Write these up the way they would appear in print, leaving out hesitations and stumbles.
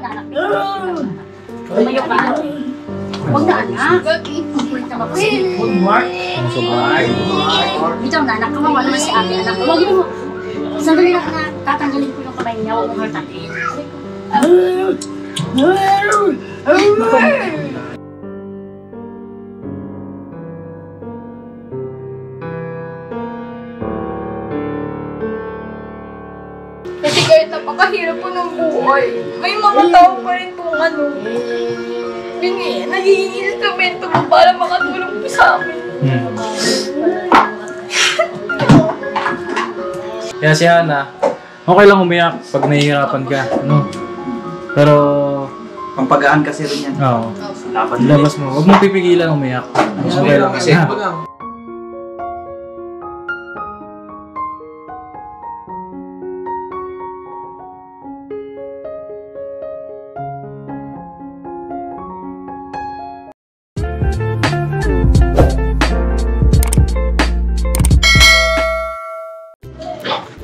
na anak. Tumayo ka. Huwag na anak. Kulit na ako sa'yo. Bitaw na anak. Kawawa naman si ate anak. Huwag mo. Sandali lang na tatanggalin ko yung kamay niya. Huwag mo hartatin. Kasi kahit napakahirap po ng buhay, may mga tao pa rin po yun eh, nagiging instrumento mo para makatulong po sa amin. Kaya si Hana, okay lang umiyak pag nahihirapan ka, no? Pero Pampagaan kasi rin yan. oo, labas mo. Huwag mo pipigilan umiyak. Okay lang kasi.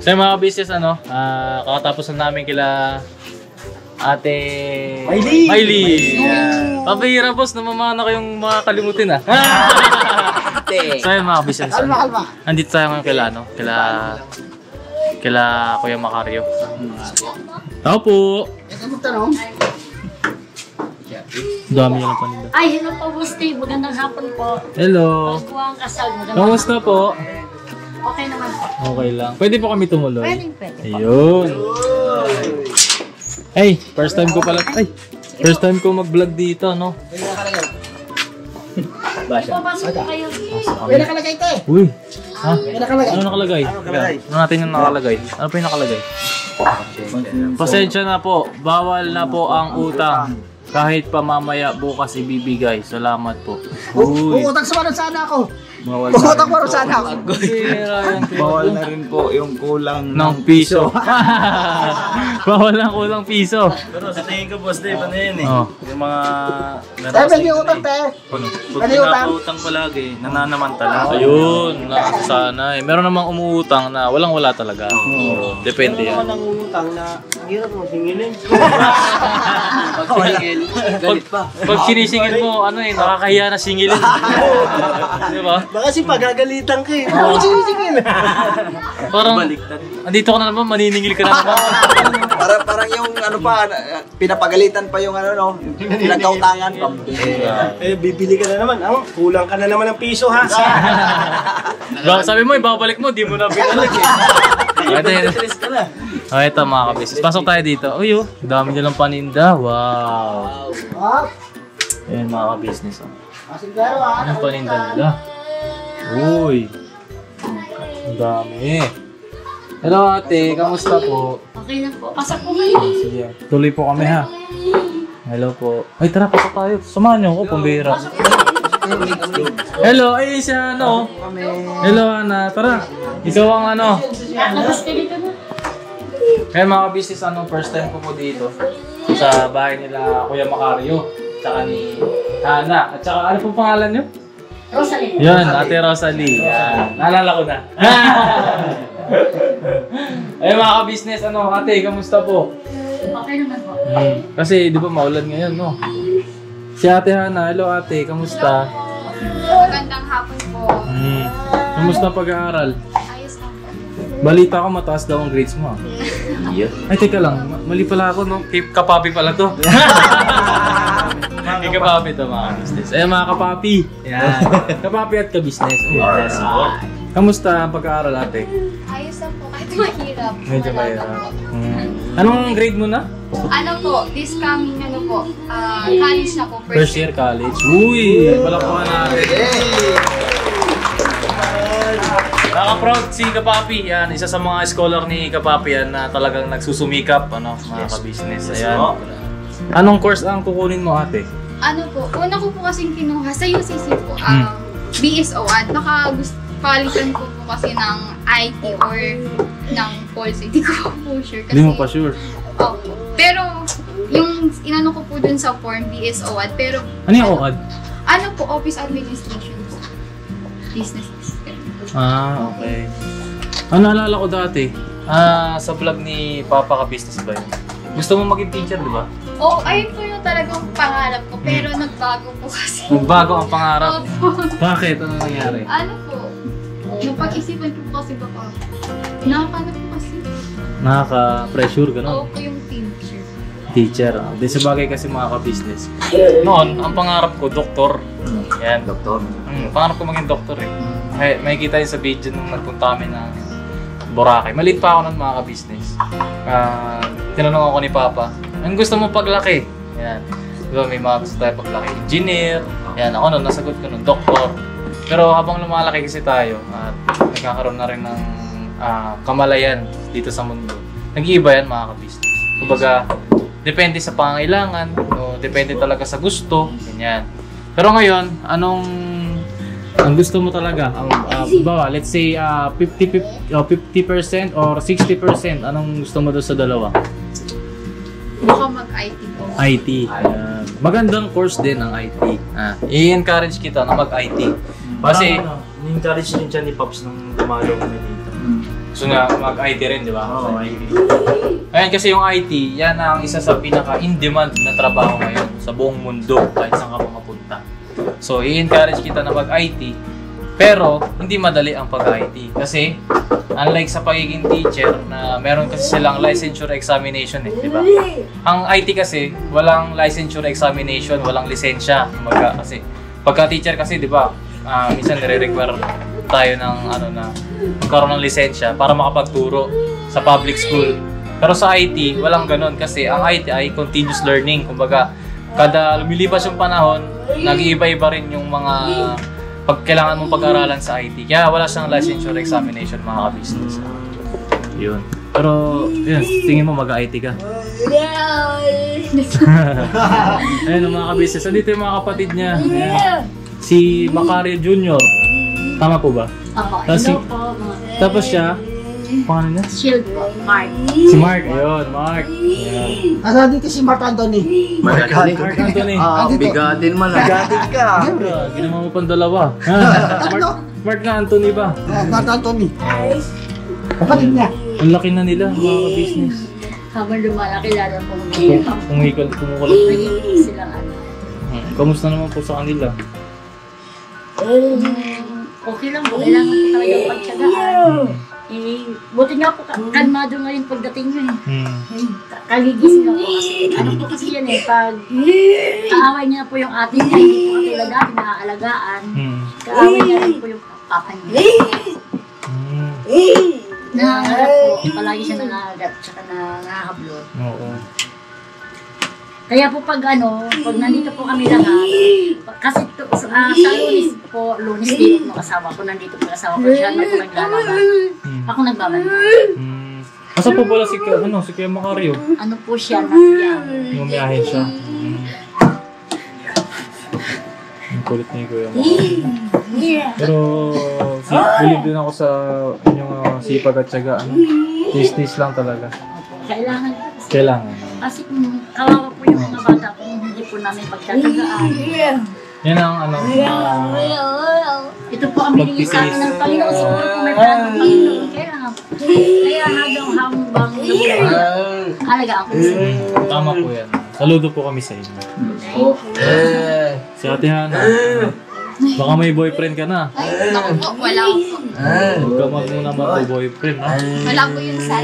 So mga business kakatapos na namin kila Ate Miley. Pabihira boss, namamana ko yung mga kalimutin ah. So yun mga business. Andito tayo ngayon kila Kuya Macario. Tao po. Dami yung paninda. Ay, hello po, Busti. Magandang hapon po. Hello. Pagkuhang kasal. Kamusta po? Okay naman po. Okay lang. Pwede po kami tumuloy? Pwede. Ayun. Hey, first time ko pala. Ay, first time ko mag-vlog dito, no? Papasok po kayo. May nakalagay ito eh. Uy. Ha? May nakalagay. Ano nakalagay? Ano natin yung nakalagay? Ano pa yung nakalagay? Pasensya na po. Bawal na po ang utang. Kahit pa mamaya bukas ibibigay. Salamat po. Uy. Uutang sa mga sana ako. Bawal Uutang para sana ako. Bawal na rin po yung kulang ng piso. Bawal ng kulang piso. Pero sa tingin ko, boss Dave, ano yun eh? Oh. Yung mga... Pwede yung utang, te. Pag Pwede yung utang. pinapautang palagi, nananamantala. Ayun, sana eh. Meron namang umuutang na walang-wala talaga. Depende yan. Ang utang na hirap mo singilin. Pag sinisingil mo, nakakahiya na singilin. Di ba? Baka si pagagalitan ka eh. Ako sinisingil. Parang, andito ka na naman, maniningil ka na naman. Parang yung pinapagalitan pa yung pinagkautangan pa. Bibili ka na naman. Kulang ka na naman ng piso ha. Sabi mo, ibabalik mo, di mo na binalik eh. Ito mga kabisnes. Pasok tayo dito. Uy, dami nilang paninda. Wow. Ayan mga kabisnes. Anong paninda nila? Uy. Ang dami. Hello ate, kamusta po? Okay lang po. Pasok po kayo. Sige, tuloy po kami ha. Hello po. Ay tara, pasok tayo. Samahan niyo ako, pambira. Hello, ay si ano. Hello Ana, tara. Ikaw ang ano. Labas ka dito na. Kaya mga business, first time ko po dito sa bahay nila Kuya Macario, tsaka ni Hana, at tsaka ano pong pangalan niyo? Rosalie. Yan, Ate Rosalie. Yan, naalala ko na. Ay mga ka-business, ate, kamusta po? Okay naman po. Kasi di ba maulan ngayon, no? Si Ate Hana, hello ate, kamusta? Magandang hapon po. Kamusta pag-aaral? Ayos lang po. Balita ko mataas daw ang grades mo. Ay, teka lang, mali pala ako, no? Kapapi pala to. Kapapi to mga business. Eh mga kapapi. Yan. Kapapi at ka-business. Yes. Kamusta ang pag-aaral ate? Ayos lang po, kahit mahirap. Medyo mahirap. Anong grade mo na? Ano po, this coming college na po. First year college. Uy! Palakpakan natin. Naka-proud si Kapapi. Yan, isa sa mga scholar ni Kapapi yan na talagang nagsusumikap, mga ka-business. Ayan. Anong course ang kukunin mo ate? Ano po, una ko po kasing kinuha sa UCC po, BSO at palitan ko po kasi ng IT or ng policy. Hindi ko po sure kasi... Hindi mo pa sure? Opo. Pero, yung inano ko po dun sa form, BSO at pero... Ano yung OAD? Ano po, Office Administration. Business. Okay. Naalala ko dati, sa vlog ni Papa ka business ba yun? Gusto mo maging teacher, di ba? Oo, ayun po yung talagang pangarap ko, pero nagbago po kasi. Magbago ang pangarap. Opo. Bakit? Ano nangyari? Ano po? Napag-isipan ko po kasi baka nakakanap po kasi. Nakaka-pressure, gano'n. Oo po yung teacher. Teacher. Di sa bagay kasi mga ka-business. Noon, ang pangarap ko, doktor. Yan. Doktor. Pangarap ko maging doktor eh. May kita yun sa video nung nagpunta kami ng Boracay. Maliit pa ako nun mga ka-business. Tinanong ako ni Papa, ang gusto mo paglaki? Yan. Diba, may mga gusto tayo paglaki. Engineer. Yan. Ako nun, nasagot ko nun, doktor. Pero habang lumalaki kasi tayo at nagkakaroon na rin ng kamalayan dito sa mundo, nag-iiba yan mga ka-business. Kumbaga, depende sa pangailangan, o depende talaga sa gusto, ganyan. Pero ngayon, ang gusto mo talaga, bawa, let's say 50% or 60%, anong gusto mo doon sa dalawa? Baka mag-IT po. IT. Ayan. Magandang course din ang IT. I-encourage kita na mag-IT. Kasi, ni-encourage din siya ni Pops nung dumalo kami dito. gusto nga mag-IT rin, di ba? Oo, IT. Ayan, kasi yung IT, yan ang isa sa pinaka-in-demand na trabaho ngayon sa buong mundo, kahit saan ka mapunta. So, i-encourage kita na mag-IT, pero hindi madali ang pag-IT. Kasi, unlike sa pagiging teacher, na meron kasi silang licensure examination eh, di ba? Ang IT kasi, walang licensure examination, walang lisensya. Kasi, pagka-teacher kasi, di ba, minsan nire-require tayo ng na magkaroon ng lisensya para makapagturo sa public school. Pero sa IT, walang ganun kasi ang IT ay continuous learning. Kumbaga, kada lumilipas yung panahon, nag-iiba-iba rin yung mga kailangan mong pag-aralan sa IT. Kaya wala siyang licensure examination mga ka-business. Yun. Pero, yun, tingin mo mag-IT ka? Ayun mga ka-business. Andito yung mga kapatid niya. Ayan. Si Macario Jr. Tama po ba? Opo, Tapos hello po. Tapos siya, pangalan niya? Shield po, Mark. Si Mark. Ayun, Mark. Ayan. Nasa dito si Mark Anthony. Mark Anthony. Bigatin man lang. Gatit ka. Ginawa mo pang dalawa. Mark na Anthony ba? Mark Anthony. Kapatid niya. Ang laki na nila, mga ka-business. Habang lumalaki, lalo po Kumukulap. naging silang Kamusta naman po sa kanila? okay lang po. Kailangan po talaga pagtsagaan. Buti nga po, kalmado ngayon pagdating nyo eh. Kagigising ako kasi, ano po kasi yan eh, pag kaaway niya po yung ating ay hindi po katulad natin naaalagaan, kaaway niya rin po yung papa niya. Nangangagat po, palagi siya nangangagat, tsaka nangahablot. Oo. Kaya po pag nandito po kami lahat, kasi sa Lunes din po asawa ko, nandito po asawa ko, siya na po naglalaba. Ako nagbabanda. Asa po pala si Kuya Macario? Ano po siya, nagyang. Mumiyahe siya. Ang kulit ni Kuya Macario. Pero believe din ako sa inyong sipag at syaga. Tis-tis lang talaga. Kailangan. Kailangan. Kasi kawawa po yung mga bata kung hindi po namin pagtatagaan. Yan ang Ito po ang binigay sa akin ng Panginoon. Siguro po may plano ng Panginoon. Kaya hanggang alagaan ko siya. Tama po yan. Saludo po kami sa inyo. Si Ate Hana, baka may boyfriend ka na. Ay, naku po, wala po. Huwag ka muna mag-boyfriend, ha? Wala po yung sa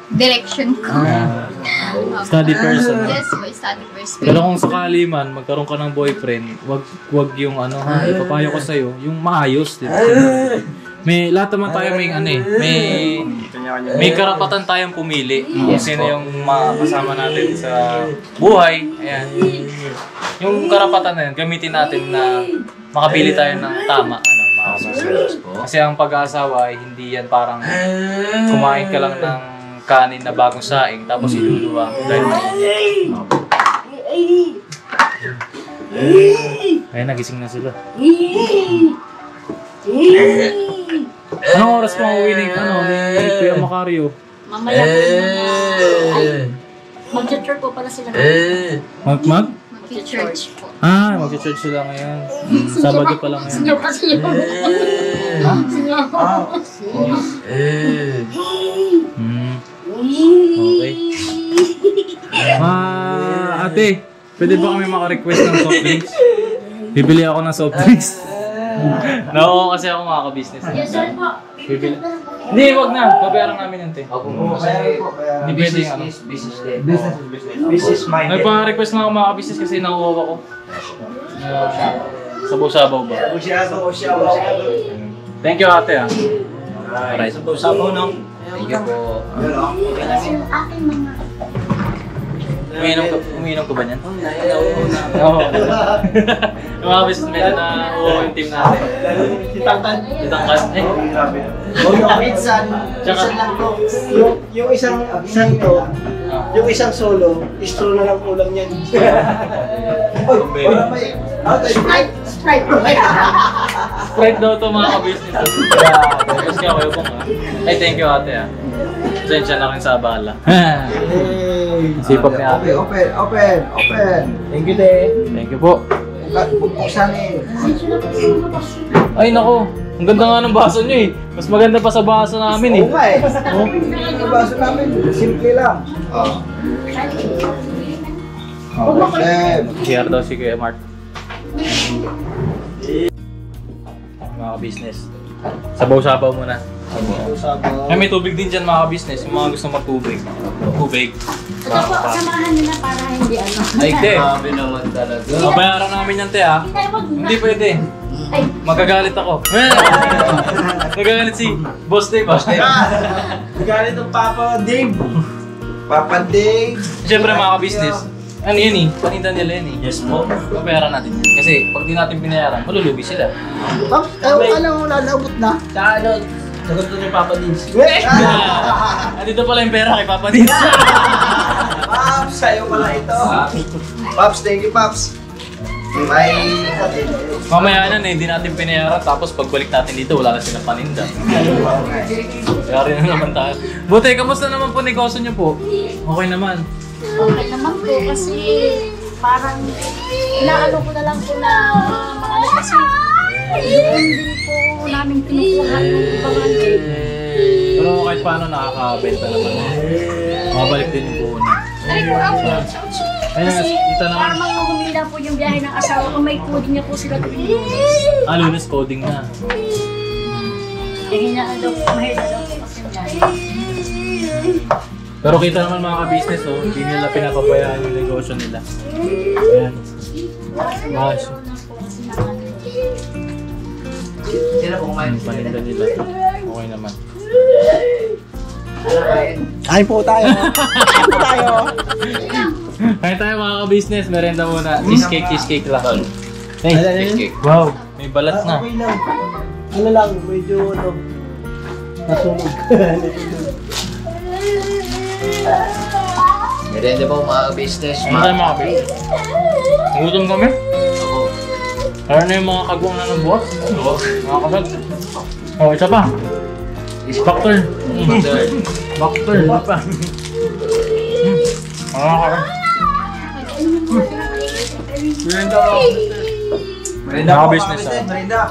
direction ko. Study person. Yes, my study first. Pero kung sakali man, magkaroon ka ng boyfriend, wag yung ipapayo ko sa'yo, yung maayos, di ba? Lahat naman tayo may karapatan tayong pumili kung sino yung makasama natin sa buhay. Ayan. Yung karapatan na yun, gamitin natin na makapili tayo ng tama. Kasi ang pag-aasawa ay hindi yan parang kumain ka lang ng kanin na bagong saing tapos iluluwa dahil ayun, nagising na sila. Anong oras mo uwi ni Kuya Macario? Mamaya po mag-church po pala sila. Mag-church po. Mag-church sila ngayon. Sabado pa lang ngayon. Sinyo kasi yun. Sinyo. Okay. Ate, pwede ba kami maka-request ng soft drinks? Bibili ako ng soft drinks. No, kasi ako makaka-business. Yes, sir po. Bibili. Hindi, wag na. Babayaran namin yan, te. Hindi pwede yung ano. Business minded. Nagpa-request na ako maka-business kasi nakuha ko. Sabaw-sabaw ba? Thank you, ate, ah. Alright. Sabaw no? Thank you po. Kasi yung aking mga... Umiinom ko ba niyan? Oo. Yung mga business medyo na yung team natin. Titangkan. Ditangkas. Eh, Minsan lang to. Yung isang to, yung isang solo, istro na lang kulang yan. Sprite! Sprite daw to mga ka-business. Tapos kaya kayo pong ay, thank you ate ah. Sensya na rin sa abala. Sipag ni ate. Open! Thank you, te. Thank you po. Buksan eh. Ay nako, ang ganda nga ng baso nyo eh. Mas maganda pa sa baso namin eh. Oo nga eh. Ang baso namin, simple lang. Open! Share daw si Kuya Mark. Mga ka-business. Sabaw-sabaw muna. Ay, may tubig din dyan mga ka-business. Yung mga gusto magtubig. Tubig. Ito po, samahan nyo na para hindi ano. Ay, te. Grabe naman talaga. Babayaran namin yan, te ah. Hindi tayo wag na. Hindi pwede. Ay, Magagalit ako. Nagagalit si Boss Dave. Galit ng Papa Dave. Papa Dave! Siyempre mga ka-business. Ano yun eh? Paninda nila yun eh. Yes po. Babayaran natin yan. Kasi pag di natin pinayaran, malulugi sila. Ano, lalabot na? Tsaka ano, sagot ko ni Papa Dave. Andito pala yung pera kay Papa Dins. Paps, sa'yo pala ito. Paps, thank you, Paps. May... Mamaya na hindi natin pinayaran. Tapos pagbalik natin dito, wala na silang paninda. Kaya rin na naman tayo. Buti, kamusta naman po negosyo niyo po? Okay naman. okay naman po kasi parang inaano ko na lang po na mga ano kasi doon din po namin kinukuha yung ibang Pero kahit paano nakakabenta naman. Mabalik din yung puhunan. Ayun, kasi kita naman. parang mga humila po yung biyahe ng asawa ko, may coding niya po sila tuwing Lunes. Lunes coding na. Kaya hinaan daw po, mahirap daw po kasi yan. Pero kita naman mga ka-business, oh, hindi nila pinapabayaan yung negosyo nila. Ayan. Gosh. Yung paninda nila. Okay naman. Ay po tayo. Kaya tayo mga ka-business, merenda muna. Cheesecake lang. Hey, cheesecake. Wow, may balat na. Okay lang. Ano lang, medyo ano, nasunog. Merenda po mga business. Ano tayo mga ka-business? Nagutom kami? Oo. Ano na yung mga kagwang na ng buwas? Oo. Mga kasag. Oh, isa pa. Bakter. Bakter. Isa pa. Mga kasag. Merenda. Mga ka-business ah. Merenda.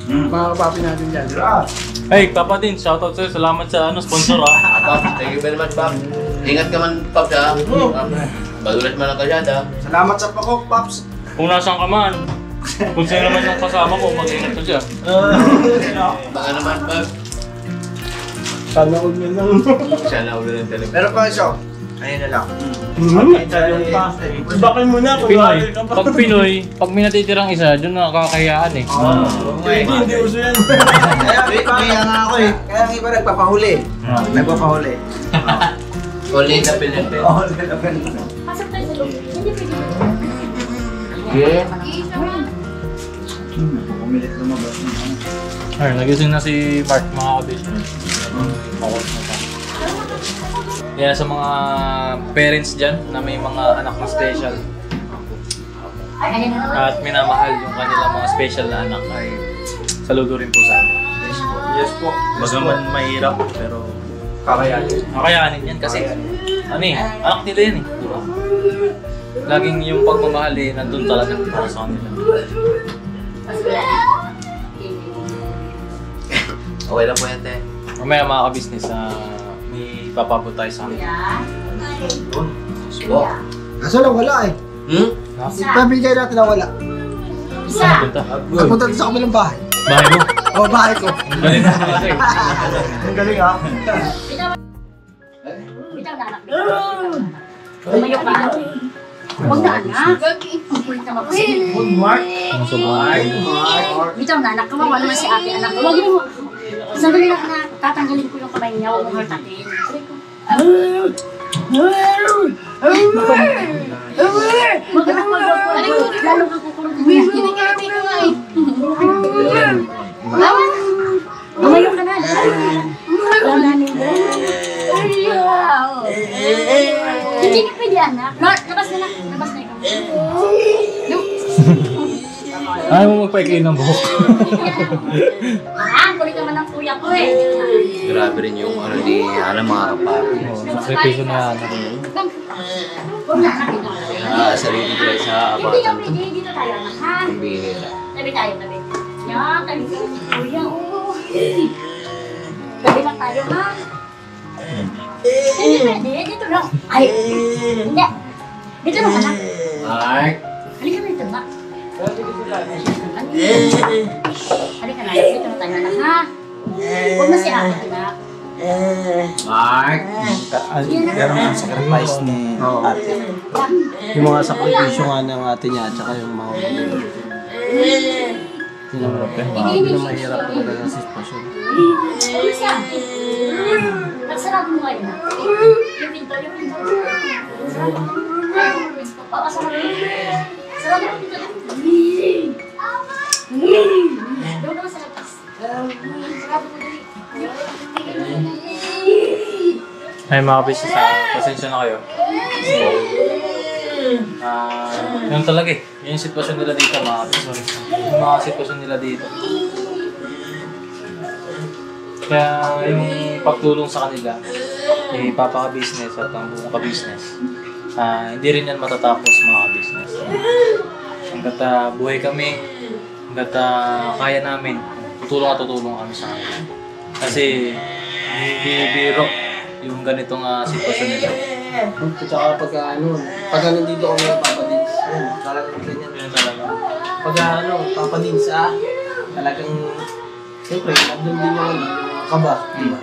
Mga kapapi natin dyan. Hey, Papa Din, shoutout sa'yo. Salamat sa sponsor ah. Pap, thank you very much, Pap. Ingat ka man, Pap, ha? Bagulat man ang kasyada. Salamat sa pakok, Paps. Kung nasaan ka man, kung sino naman yung kasama ko, mag-ingat ko siya. Baka naman, Pap. Sana all yun lang. Sana ulo ng talaga. Pero pa iso, ayun na lang. Bakit mo na kung Pinoy, bakit ka pa. pag Pinoy, pag may natitirang isa, doon nakakahiyaan eh. Hindi uso yan. Kaya nga ako eh. Kaya ang iba nagpapahuli. Nagpapahuli. Only in the Philippines. Pasok tayo sa loob. Hindi pwede. Yeah. Ay, nagising na si Mark, mga ka-business. Focus na pa. Kaya sa mga parents dyan na may mga anak na special at minamahal yung kanilang mga special na anak ay saludo rin po sa amin. Yes po. Bagaman mahirap, pero Kakayanin yan kasi ano eh, anak nila yan eh. Diba? Laging yung pagmamahal eh, nandun talaga para sa kanila. Okay lang po yan, te. Mamaya mga ka-business, may papabot tayo sa kanila. Po. Kaso lang wala eh. Pabigay natin na wala. Isa. Punta. Nagpunta doon sa kabilang bahay. Bahay mo. Oo, bahay ko. Galing na sa kasi. Ang galing ha. Bitaw na anak. Tumayo ka. Huwag na anak. Ang kulit naman kasi. Ano sa bahay? Bitaw na anak. Kawawa naman si ate anak. Huwag mo. Sandali lang na tatanggalin ko yung kamay niya. Huwag mo hartatin. Huwag anak, huwag. Lalo ka kukulong niya. Kinikiti ko nga eh. Tumayo ka na. Lalanin mo. Hindi ka pwede anak. Labas na lang. Labas na ikaw. Ayaw mo magpaikli ng buhok. Kulit naman ang kuya ko eh. Grabe rin yung ano ni Ana mga kapatid. Sakripisyo na yan. Huwag na anak. Sarili ko lang sa Hindi ka abatan. pwede. Dito tayo anak ha. Ang bihira. Tabi tayo, tabi. Yan, tabi tayo. Kuya, oo. Tabi lang tayo ha. Hindi pwede. Dito lang. Ay. Hindi. Dito lang anak. Mark! Halika na dito ba? Halika na. Dito na tayo anak ha. Huwag na si ate anak. Mark! Meron ang sacrifice ni ate. Yung mga sakripisyo nga ng ate niya at saka yung mga hindi na mahirap talaga ng sitwasyon. Huwag na si ate. Nagsarado mo ngayon ha. Yung pinto, yung pinto. Sarado mo. Oo, sarado mo. Sarado mo pinto. Doon naman sa labas. Sarado mo dali. Ay mga business, pasensya na kayo. Yun talaga eh. Yun yung sitwasyon nila dito mga business. Yung mga sitwasyon nila dito. Kaya yung pagtulong sa kanila, ipapaka-business at ang buong ka-business, hindi rin yan matatapos mga business. Hanggat buhay kami, hanggat kaya namin, tutulong kami sa kanila. Kasi hindi biro yung ganitong sitwasyon nila. At saka pag nandito kami papadins, talagang ganyan. Yun talaga. Pag papadins, talagang, siyempre, nandun din yung kaba, di ba?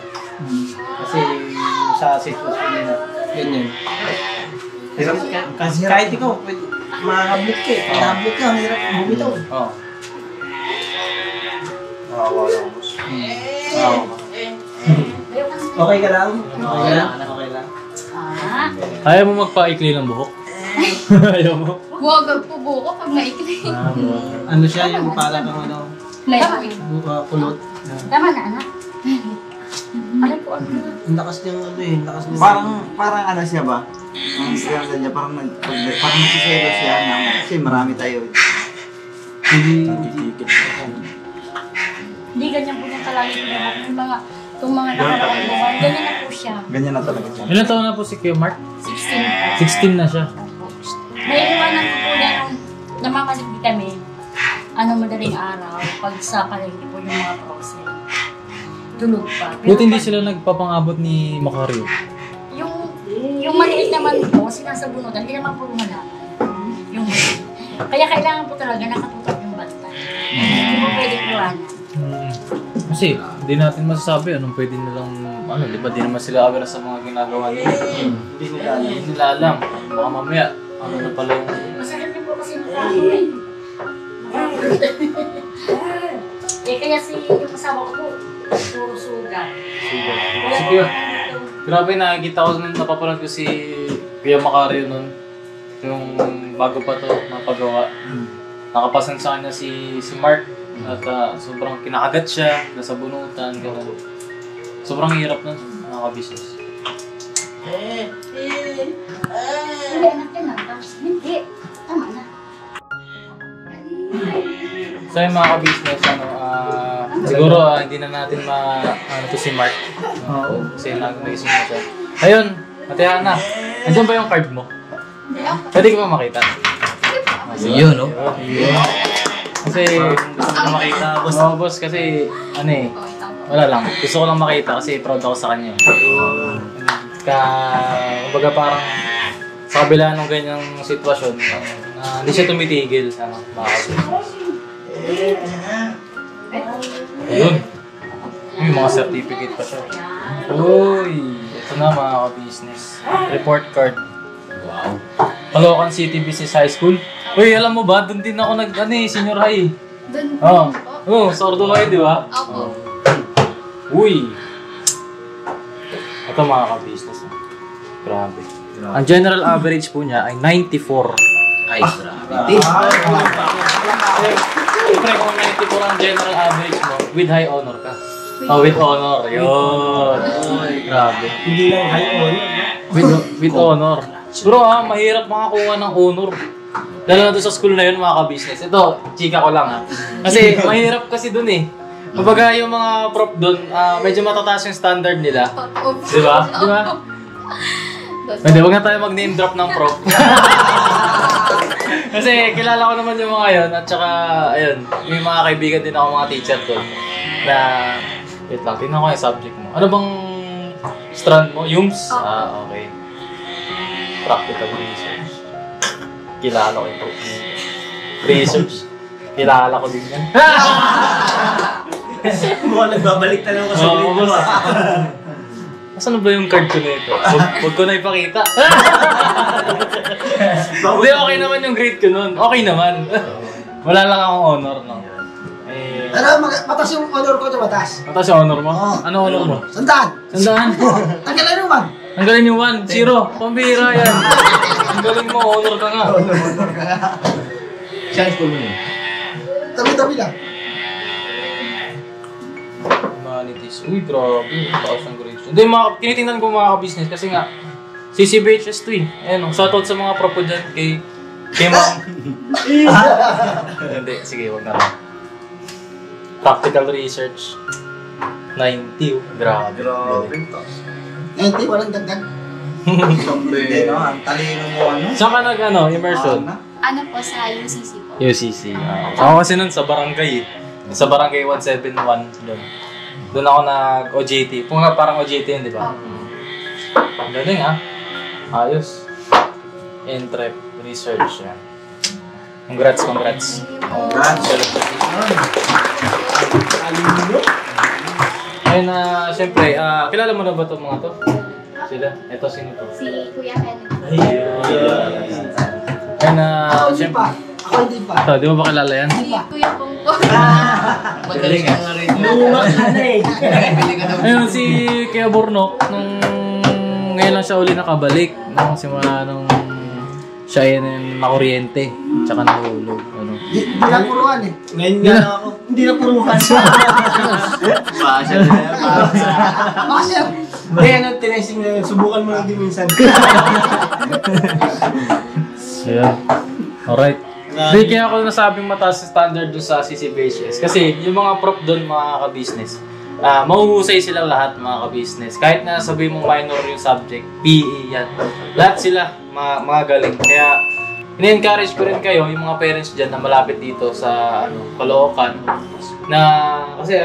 Kasi sa sitwasyon nila, ganyan. Kasi kahit ikaw, makakablit ka eh. Pag nakablit ka, ang hirap bumitaw. Oo. Nakawa lang, boss. Okay ka lang? Okay lang? Okay lang? Ayaw mo magpaikli ng buhok? Ayaw mo? Huwag agpubo ko pag maikli. Ano siya, yung parang Like, kulot. Tama na anak. Alam ko ano. Ang lakas niyang ang lakas niyang... Parang ano siya ba? Ang siyasa niya, parang nagsiselo siya kasi marami tayo. Hindi ganyan po yung kalagi ko lahat. Yung mga nakaraang buwan, ganyan na po siya. Ganyan na talaga siya. Ilan taon na po si Kuya Mark? 16 po. 16 na siya. May iwanan ko po yan nung namamaligdi kami. Madaling araw, pag sa palengke po yung mga process. Tulog pa. Pero Buti hindi sila nagpapangabot ni Macario. Yung maliit naman po, sinasabunutan, hindi naman po lumalaman. Yung maliit. Kaya kailangan po talaga nakatutok yung bantay. Hindi po pwede iwanan. Kasi hindi natin masasabi anong pwede nilang, di ba di naman sila aware sa mga ginagawa nila. Hindi nila alam. Baka mamaya, na pala yung... Masakit din po kasi kaya yung asawa ko po, puro sugat. Sige. Grabe, nakikita ko, napapanood ko si Kuya Macario nun. Yung bago pa to napagawa. Nakapasan sa kanya si Mark. At sobrang kinakagat siya, nasa bunutan, gano'n. Sobrang hirap nun, nakaka-business. Hindi, anak yan lang. Tapos, hindi. Tama na. So yung mga ka-business, siguro hindi na natin to si Mark. Kasi nag-naisip na siya. Ayun, Ate Hana, andyan ba yung card mo? Pwede ka ba makita? Yun, no? Kasi gusto ko na makita. Oo, boss, kasi wala lang. Gusto ko lang makita kasi proud ako sa kanya. Kumbaga parang sa kabila ng ganyang sitwasyon, hindi siya tumitigil. Ayun. May mga certificate pa siya. Uy, ito na mga ka-business. Report card. Wow. Caloocan City Business High School. Uy, alam mo ba, doon din ako senior high. Doon po. Sordo kayo, di ba? Opo. Uy. Ito mga ka-business. Grabe. Ang general average po niya ay 94. Ay, grabe. Siyempre, kung 94 ang general average mo, with high honor ka. With honor. Yun. Grabe. Hindi lang high honor. With honor. Pero mahirap makakuha ng honor. Lalo na doon sa school na yun, mga ka-business. Ito, chika ko lang Kasi mahirap kasi doon eh. Kumbaga yung mga prof doon, medyo matataas yung standard nila. Di ba? Di ba? Hindi, huwag na tayo mag-name drop ng prof. Kasi kilala ko naman yung mga yun. At saka, ayun, may mga kaibigan din ako, mga teacher doon. Na, wait lang, tingnan ko yung subject mo. Ano bang strand mo? Yums? Okay. Practical research. Kilala ko yung prof mo. Research. Kilala ko din yan. Mukhang nagbabalik na lang ako sa grade ko. Asan ba yung card ko na ito? Huwag ko na ipakita. Hindi, okay naman yung grade ko nun. Okay naman. Wala lang akong honor, no? Pero matas yung honor ko ito, matas. Matas yung honor mo? Ano honor mo? Sandaan. Tanggalan yung 1. Tanggalin yung 1. 0. Pambira yan. Tanggalin mo, honor ka nga. Honor ka nga. Saan school mo yun? Tabi-tabi lang. Humanities. Uy, grabe. Taas ang grades. Hindi, kinitingnan ko mga ka-business kasi nga, CCBHS to eh. Ayan, shoutout sa mga propo dyan kay Ma'am. Hindi, sige, huwag na lang. Practical research. 90. Grabe. Hindi, walang dagdag. Hindi, no? Ang talino mo, Saan ka immersion? Ano po, sa UCC po. UCC. Ako kasi nun sa barangay eh. Sa barangay 171 doon. Doon ako nag-OJT. Parang OJT yun, di ba? Ang galing Ayos. Entrep research yan. Congrats. Ayun siyempre, kilala mo na ba itong mga to? Sila? Ito, sino to? Si Kuya Kenneth. Ayun Siyempre. Ako hindi pa. Ito, di mo ba kilala yan? Si Kuya Pong po. Madaling ka nga rin. Lumak ka na eh. Bili ka na. Ayun, si Kuya Burnok, ngayon lang siya uli nakabalik. Nung simula nung siya ay nakuryente. Tsaka nahulog. Hindi na puruan eh. Ngayon nga ako. Hindi na puruhan. Basya na yan. Makasir. Hindi, tinesting na yun. Subukan mo lang din minsan. Ayan. Alright. Hindi, kaya ako nasabing mataas standard doon sa CCBHS. Kasi yung mga prof doon, mga ka-business, mahuhusay silang lahat, mga ka-business. Kahit na sabihin mong minor yung subject, PE yan. Lahat sila mga galing. Kaya, ini-encourage ko rin kayo, yung mga parents dyan na malapit dito sa Caloocan, na kasi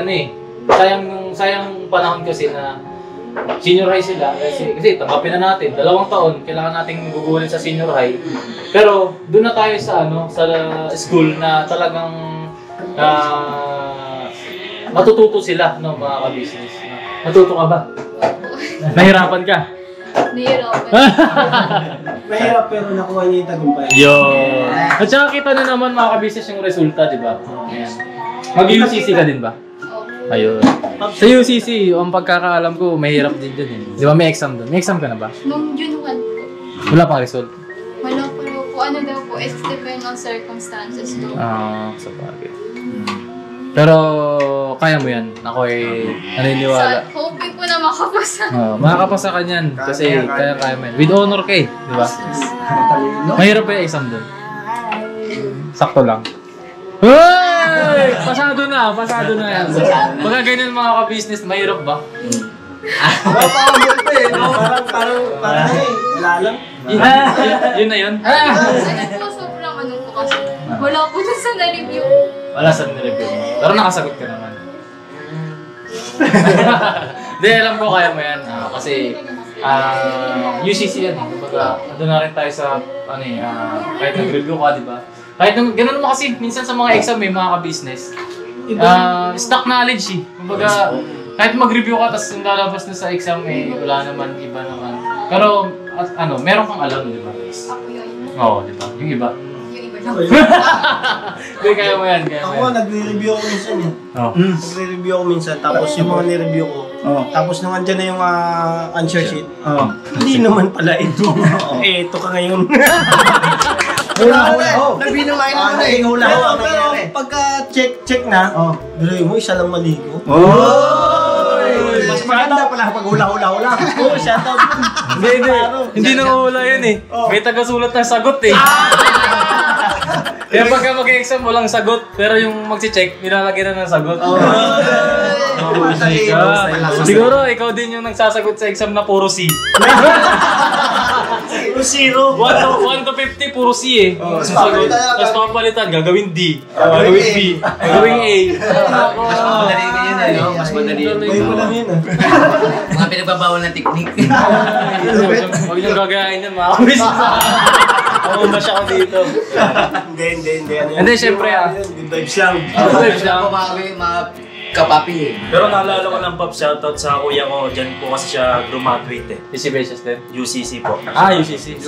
sayang panahon kasi na senior high sila kasi tanggapin na natin 2 taon kailangan nating gugulin sa senior high, pero doon na tayo sa sa school na talagang matututo sila mga ka-business. Matuto ka ba? Nahirapan ka? Nahirapan. Mahirap pero nakuha niya yung tagumpay. Yun. At saka kita na naman mga ka-business yung resulta, di ba? Mag-UCC ka din ba? Ayun. Sa UCC, ang pagkakaalam ko, mahirap din dyan eh. Di ba may exam doon? May exam ka na ba? Nung June 1 po. Wala pang result? Wala po. Ano daw po, it's depend on circumstances daw. Sa bagay. Pero, kaya mo yan. Ako ay naniniwala. Hoping po na makapasa. Makakapasa ka niyan. Kasi kaya mo yan. With honor ka eh. Di ba? Mahirap pa yung exam doon. Sakto lang. Hey! Pasado na yan. Pagka ganyan mga ka-business, mahirap ba? Mapapagod pa eh. Parang wala lang. Yun na yun? Ano po, sobrang po kasi. Wala po dun sa na-review. Wala sa nireview mo. Pero nakasagot ka naman. Hindi, alam ko kaya mo yan. Kasi UCC yan. Kumbaga, doon na rin tayo sa, kahit nag-review ka, di ba? Kahit gano'n naman kasi, minsan sa mga exam may mga ka-business. Stock knowledge eh. Kumbaga, kahit mag-review ka, tapos lalabas na sa exam wala naman, iba naman. Pero, meron kang alam, di ba? Ako yun. Oo, di ba? Yung iba. Yung iba lang. Hindi, kaya mo yan, kaya mo Ako yan. nagre-review ako minsan eh. Oh. Nagre-review ako minsan, tapos yung mga nireview ko, tapos nung andyan na yung answer sheet, hindi naman pala ito. Ito ka ngayon. Hula-hula. Nagbinumay na muna eh. Pero pagka check na, dali mo, isa lang mali ko. Mas maganda pala pag hula-hula-hula. Oo, shout out. Hindi nanguhula yun eh. May tagasulat ng sagot eh. Kaya pagka mag-exam, walang sagot. Pero yung mag-check, nilalagyan na ng sagot. Siguro, ikaw din yung nagsasagot sa exam na puro C. 0. 1 to 50, puro C eh. Tapos papalitan, gagawin D, gagawin B, gagawin A. Mas madali ganyan na, no? Mas madali. Mga pinagbabawal na technique. Huwag niyong gagayain yan, mga kabis. Mamumash ako dito. Hindi, syempre Good vibes lang. Good vibes lang. Mga kapapi eh. Pero naalala ko lang, Pop, shoutout sa kuya ko. Diyan po kasi siya graduate eh. UC Besias din? UCC po. UCC.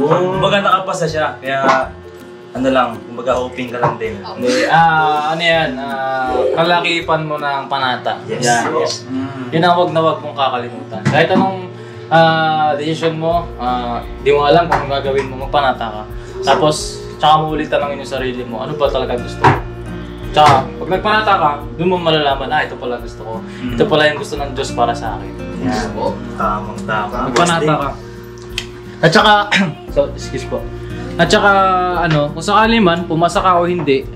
Kumbaga nakapasa siya. Kaya, kumbaga hoping ka lang din. Hindi, yan, kalakipan mo ng panata. Yes. Yan ang wag na wag mong kakalimutan. Kahit anong decision mo, di mo alam kung gagawin mo, magpanata ka. Tapos, tsaka mo ulit tanongin yung sarili mo, ano ba talaga gusto mo? Tsaka, pag nagpanata ka, doon mo malalaman, ito pala gusto ko. Ito pala yung gusto ng Diyos para sa akin. Yan. Tamang-tama. Magpanata ka. At saka, excuse po. At saka, kung sakali man, pumasa ka o hindi,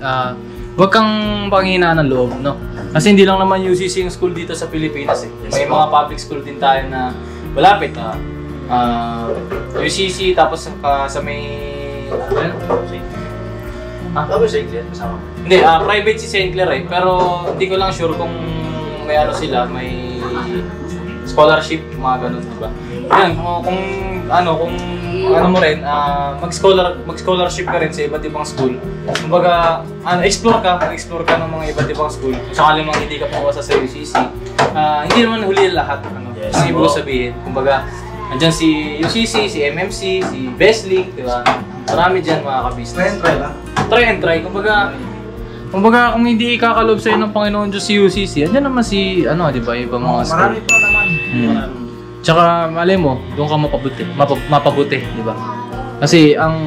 huwag kang panghinaan ng loob, no? Kasi hindi lang naman UCC yung school dito sa Pilipinas eh. May mga public school din tayo na malapit. UCC, tapos sa may... St. Clair, kasama mo? Hindi, private si St. Clair eh. Pero hindi ko lang sure kung may may scholarship, mga ganun, diba? Yan, kung mo rin, mag-scholarship ka rin sa iba't ibang school. Kumbaga, explore ka ng mga iba't ibang school. Kung sakali mang hindi ka pumasa sa UCC, hindi naman huli lahat. Ang ibig ko sabihin, kumbaga, andyan si UCC, si MMC, si Bestlink, diba? Marami dyan mga ka-business. Try and try. Kumbaga, kung hindi ikakalob sa'yo ng Panginoon Diyos si UCC, andyan naman si, diba, ibang mga school. Marami po naman. Tsaka, malay mo, doon ka mapabuti, di ba? Kasi ang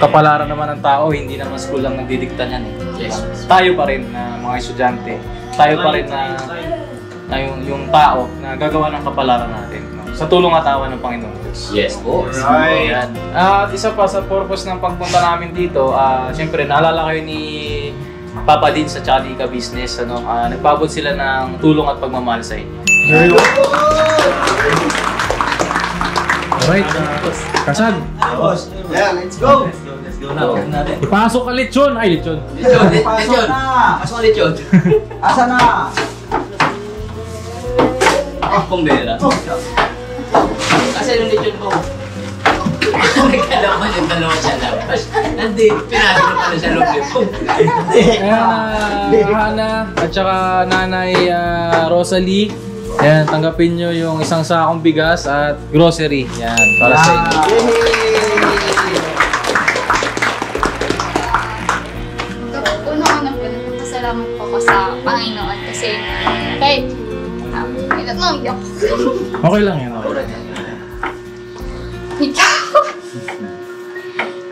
kapalaran naman ng tao, hindi naman school lang nagdidikta niyan eh. Yes. Tayo pa rin na mga estudyante, tayo pa rin na yung tao na gagawa ng kapalaran natin. No? Sa tulong at awa ng Panginoon Diyos. Yes po. Right. At isa pa sa purpose ng pagpunta namin dito, siyempre naalala kayo ni Papa Din sa Chadika Business, nagpabot sila ng tulong at pagmamahal sa inyo. Alright, Kasag. Yeah, let's go. Let's go na. Ipasok ka lechon! Ay, lechon. Lechon. Pasok ka lechon. Asa na? Pong bera. Kasi yung lechon mo. Nagkalaman yung dalawa sa labas. Hindi, pinasok na pala sa loob mo. Hana at saka Nanay Rosalie. Yan, tanggapin nyo yung isang sakong bigas at grocery. Yan, para sa inyo. Unang-unang po, nagpapasalamat po ako sa Panginoon kasi kahit iyak ko. Okay lang yan.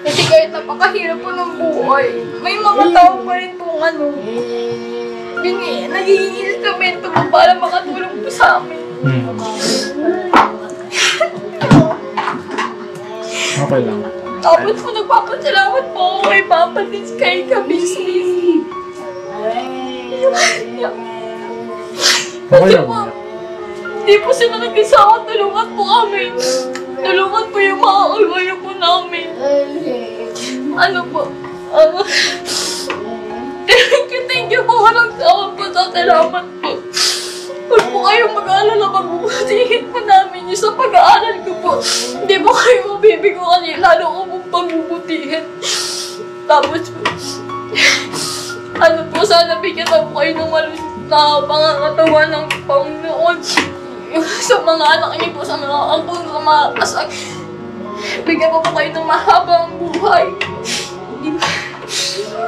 Kasi kahit napakahirap po ng buhay, may mga tao pa rin pong nagiging instrumento mo para makatulong po sa amin. Okay lang. Tapos po nagpapasalamat po ako kay Papa Din kay ka-business. Okay lang. Hindi po sila nag-isawa, tulungan po kami. Tulungan po yung mga orgulyo po namin. Thank you po, walang tawag po sa salamat po. Huwag po kayong mag-aalala, magbubutihin po namin niyo sa pag-aaral ko po. Hindi po kayo mabibigo kasi lalo ko pong pagbubutihin. Tapos po, ano po, sana bigyan na po kayo ng malus na pangangatawan ng Panginoon. Sa mga anak niyo po, sa mga angkong, sa mga kasag. Bigyan po kayo ng mahabang buhay.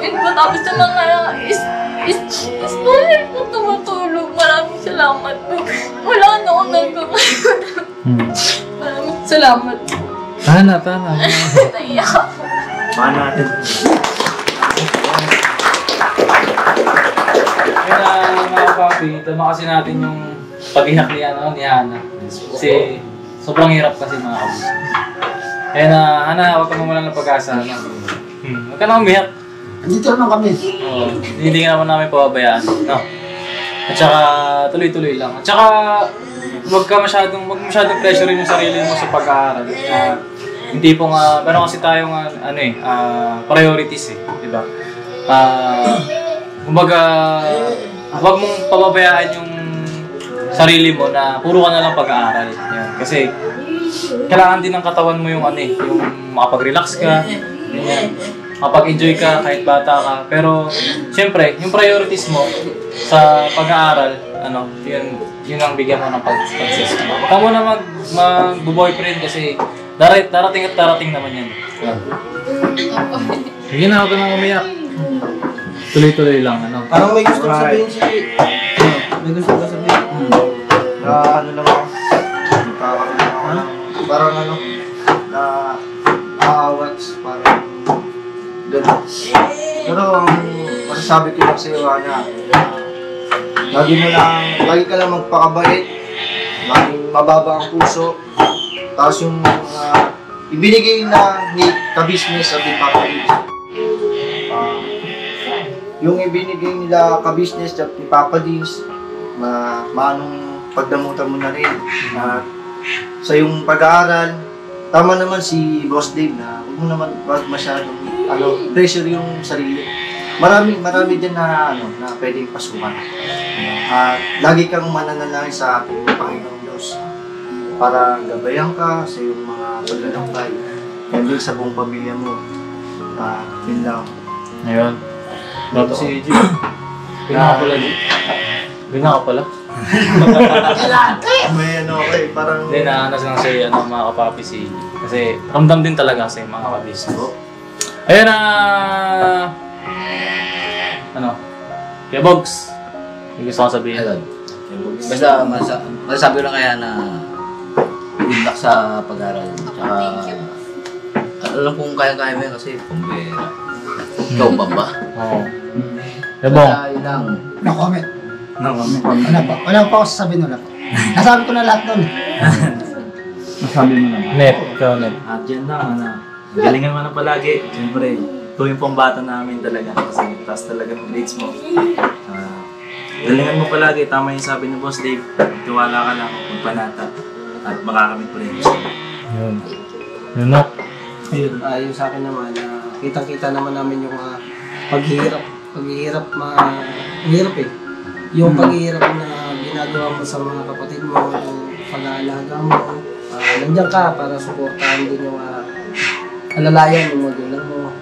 Yun po, tapos sa mga student po tumutulog. Maraming salamat po. Wala na akong hanggang ngayon. Maraming salamat po. Tana. Naiyak ako. Paano natin? Kaya mga papi, tama kasi natin yung pag-iyak ni Hana. Kasi sobrang hirap kasi mga kabis. Kaya Hana, huwag ka mawalan ng pag-asa. Huwag ka na umiyak. Andito naman kami. Oo, hindi nga naman namin pababayaan. No? At saka tuloy-tuloy lang. At saka huwag masyadong pressurein yung sarili mo sa pag-aaral. Hindi po nga, meron kasi tayong priorities di ba? Kumbaga, huwag mong pababayaan yung sarili mo na puro ka na lang pag-aaral. Yan. Kasi kailangan din ng katawan mo yung yung makapag-relax ka, ganyan. Makapag-enjoy ka kahit bata ka. Pero siyempre, yung priorities mo sa pag-aaral, yun ang bigyan mo ng pag-success. Huwag mo na mag-boyfriend kasi darating at darating naman yan. Sige na, huwag ka nang umiyak. Tuloy-tuloy lang, Parang may gusto ko sabihin may gusto ko sabihin. Ano lang ako? Nagkakaroon ako ng parang na-aawats, parang gano'n. Pero ang masasabi ko lang sa iyo, Hana, lagi ka lang magpakabait, laging mababa ang puso, tapos yung ibinigay na ni ka-business at ni Papa Dins. Yung ibinigay nila ka-business at ni Papa Dins, manong pagdamutan mo na rin. At sa yung pag-aaral, tama naman si Boss Dave na huwag mo naman masyadong pressure yung sarili. Marami din na pwedeng pasukan. Lagi kang mananalangin sa ating Panginoong Diyos para gabayan ka sa iyong mga paglalakbay. And din sa buong pamilya mo. Yun lang. Ayun. Bago si AJ. Ganyan ka pala. May parang... Hindi, naanas lang siya mga kapapi si AJ. Kasi ramdam din talaga sa mga kabis. Ayun Kaya Bogs, may gusto kong sabihin. Basta masasabi ko lang kaya na good luck sa pag-aaral. Tsaka, alam kong kaya-kaya mo yan kasi pumbera. Ikaw ba ba? Oo. Yabong. Kaya yun lang. No comment. Wala pa ako sasabihin wala pa. Nasabi ko na lahat nun. Masabi mo naman. Net, ikaw net. At yan lang, galingan mo na palagi. Siyempre, ito yung pambata namin talaga. Kasi taas talaga ng grades mo. Galingan mo palagi. Tama yung sabi ni Boss Dave. Tiwala ka lang, magpanata. At makakamit pa rin. Yun. Yun na. Yung sa akin naman, kitang-kita naman namin yung paghihirap. Mahirap eh. Yung paghihirap na ginagawa mo sa mga kapatid mo, yung pag-aalaga mo. Nandiyan ka para suportahan din yung alalayan ng magulang mo.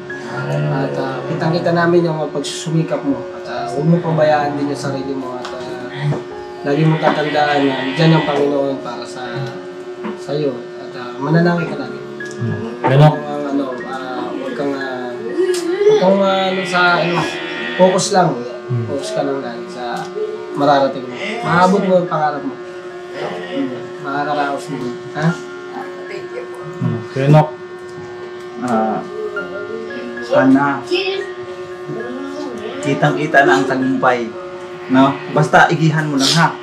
At kitang-kita namin yung pagsusumikap mo. At huwag mo pabayaan din yung sarili mo. At lagi mong tatandaan na dyan ang Panginoon para sa iyo. At manalangin ka lagi. Huwag kang focus lang. Focus ka lang lagi sa mararating mo. Maabot mo ang pangarap mo. Makakaraos mo. Ha? Kenok. Sana kitang-kita na ang tagumpay. No? Basta igihan mo lang ha.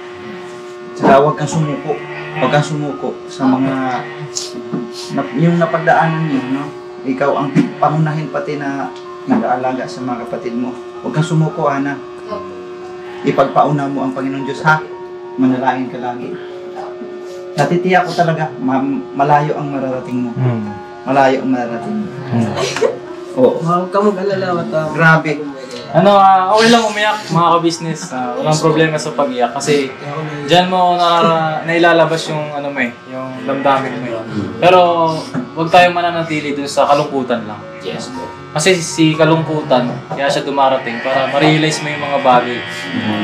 Saka huwag kang sumuko. Huwag kang sumuko sa mga yung napagdaanan niyo, no? Ikaw ang pangunahin pati na nag-aalaga sa mga kapatid mo. Huwag kang sumuko, Hana. Ipagpauna mo ang Panginoon Diyos, ha? Manalangin ka lagi. Natitiyak ko talaga, malayo ang mararating mo. Malayo ang mararating mo. Oo. Huwag ka mag-alala. Grabe. Okay lang umiyak, mga ka-business. Walang problema sa pag-iyak kasi dyan mo nailalabas yung yung damdamin mo yun. Pero huwag tayong mananatili dun sa kalungkutan lang. Yes po. Kasi si kalungkutan, kaya siya dumarating para ma-realize mo yung mga bagay.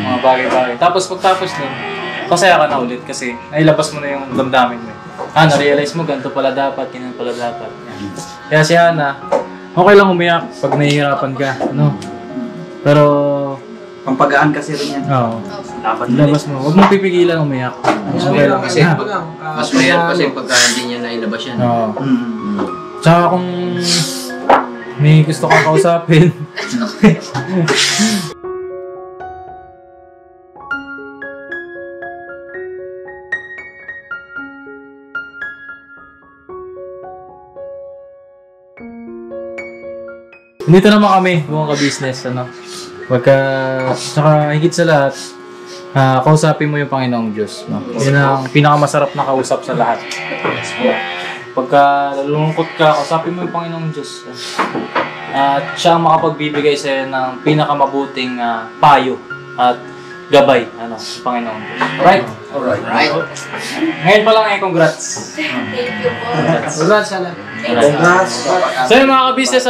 Mga bagay-bagay. Tapos pagtapos nun, pasaya ka na ulit kasi nailabas mo na yung damdamin mo. Na-realize mo, ganito pala dapat, ganyan pala dapat. Yan. Kaya si Hana, okay lang umiyak pag nahihirapan ka. Ano? Pero Pampagaan kasi rin yan. oo. Ilabas mo. Huwag mong pipigilan umiyak. Okay lang. Kasi Ha? mas mahirap kasi pagka hindi niya nailabas yan. Oo. Mm. Tsaka kung may gusto kang kausapin, dito naman kami, buong ka-business, ano. Tsaka higit sa lahat, kausapin mo yung Panginoong Diyos, no? Yun ang pinakamasarap na kausap sa lahat. Pagka nalulungkot ka, kausapin mo yung Panginoong Diyos. At siya ang makapagbibigay sa'yo ng pinakamabuting payo at gabay, ano, sa Panginoong Diyos. Right? Alright. Ngayon pa lang congrats. Thank you po. Congrats, Hana. Congrats. So yun mga ka-business,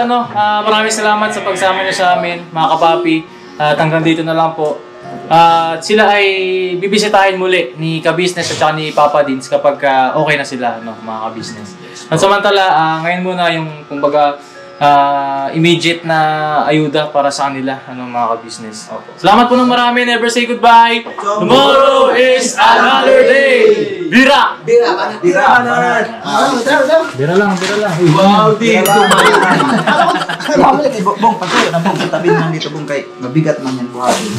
maraming salamat sa pagsama niyo sa amin, mga kapapi. At hanggang dito na lang po. At sila ay bibisitahin muli ni ka-business at saka ni Papa Dins kapag okay na sila, mga ka-business. At samantala, ngayon muna yung kumbaga immediate na ayuda para sa kanila, mga ka-business. Salamat po ng marami. Never say goodbye. Tomorrow is another day. Bira! Bira lang. Wow, dito. Bong, patuloy na bong. Tabi naman dito bong kay mabigat man yan buhatin.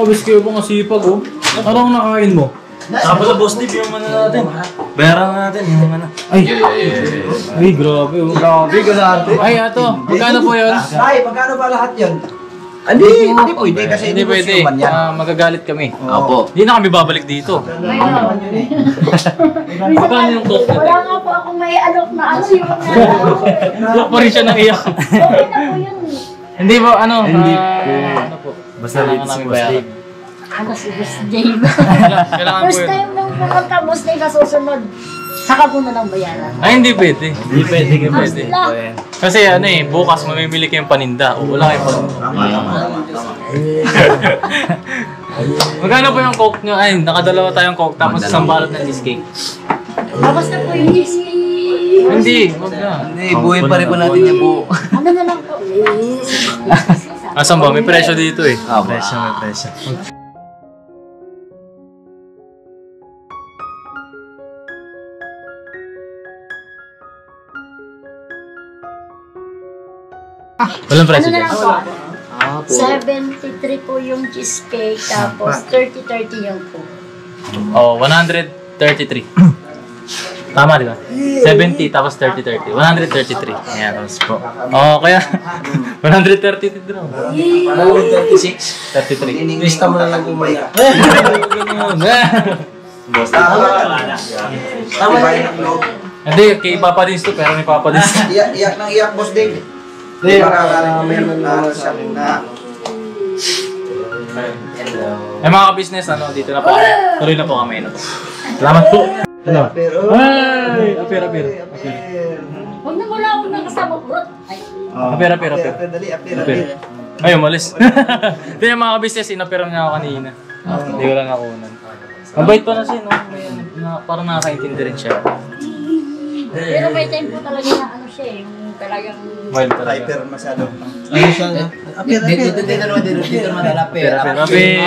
Bis kayo pong kasipag, oh. Anong nakain mo? Saka pala, Boss Dave, yung natin. Bayaran natin yung Ay, grabe, oh. Grabe, ganante. Ay, ato. Magkano po yun? Ay, magkano ba lahat yun? Hindi pwede kasi Hindi pwede. man yan. Magagalit kami. Opo. Hindi na kami babalik dito. Magkano yung coke Wala natin? nga po akong may alok na ano yung Iyak pa rin siya naiyak. okay na po yun. Hindi po, ano? Hindi Ano po? Basta Kailangan si namin Boss bayaran. Dave. Ano si Boss Dave? Kailangan po First yun. time nung pumunta Boss Dave na susunod, saka po na lang bayaran. Ay, hindi pwede. Hindi pwede. Pwede. Lang. Kasi bukas mamimili kayong paninda. O, wala kayong paninda. Magkano po yung coke nyo? Ay, nakadalawa tayong coke tapos isang balot ng cheesecake. Tapos na po yung cheesecake. Hindi, wag na. Hindi, buhay pa rin po natin yung buo. Ano na lang po? Asan ba? May presyo dito eh. May presyo. Walang Ano presyo na dyan. lang po? 73 po yung cheesecake, tapos 30-30 yung coke. Oh, 133. Tama, di ba? 70 tapos 30-30. 133. Ayan, tapos po. Oh, kaya 133 daw. 136. 33. Lista mo na lang kung maya. Ganun. Tama na yung loob. Hindi, kay Papa Dins to, pero may Papa Dins. Iyak ng iyak, Boss Dave. Hindi, Meron na sa na. Ay mga ka-business, dito na po. Tuloy na po kami. Salamat po. Ano? Ay! Apir. Huwag na wala akong nakasama po. Ay, Apir. Dali, apir. Ay, umalis. Hindi yung mga ka-business, inapiram niya ako kanina. Hindi ko lang nakunan. Mabait pa na siya, no? Parang nakakaintindi rin siya. pero may time po talaga na ano siya eh, yung talagang Wild talaga. Hyper masyado. Ano siya na? Dito naman, dito naman, Apir.